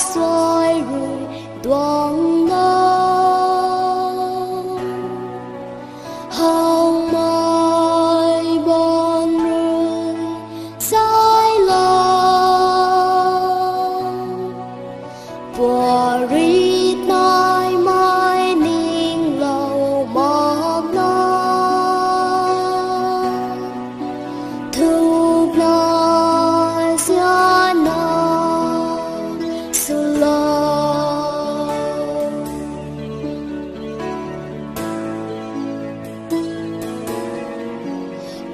xoay rồi đoán lâu hồng mai bon rồi sai lòng bỏ rít nay mai ninh lâu mọc non thu nói xưa non slow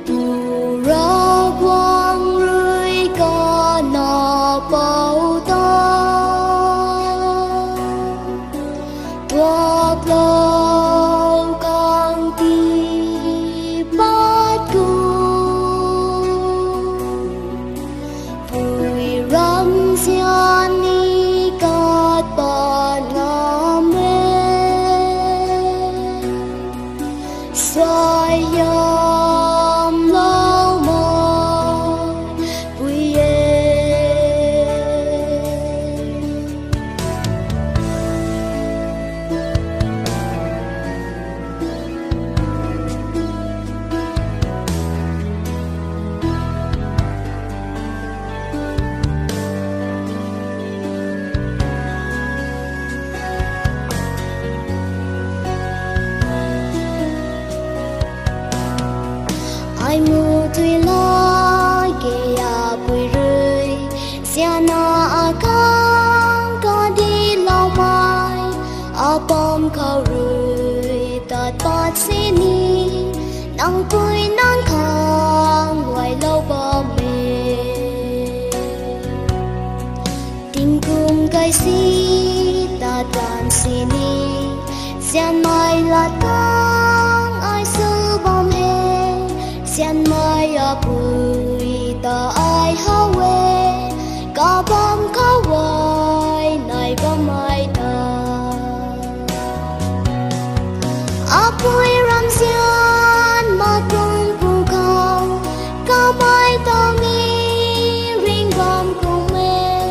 bù ra quang rưỡi có nọ bao to thuộc lâu con đi bắt cung vui rắm xiên đi cát bọt ngắm xoay yom lâu mỏi vui ai mù tùy lo kê à bùi rơi xia na à căng có đi lâu mai à bom khâu rơi tạt bát xí ni nắng bùi nắng khang ngoài lâu bom mê tình cùng cái xí ta đàn xí ni xia mai là căng ai sư bom hè xiên mai à bùi ta ai hao quê có bom có hoài này bom mai ta à bùi ram xiên mà tung bù khao có mai ta nghi ring bom cùng mê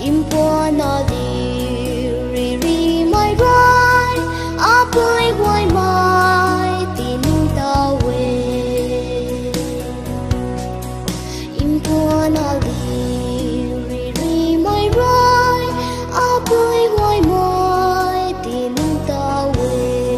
im qua na đi ri ri mai rai à bùi hoài mai tin ta quê wanna live, really my right. I believe why my didn't away.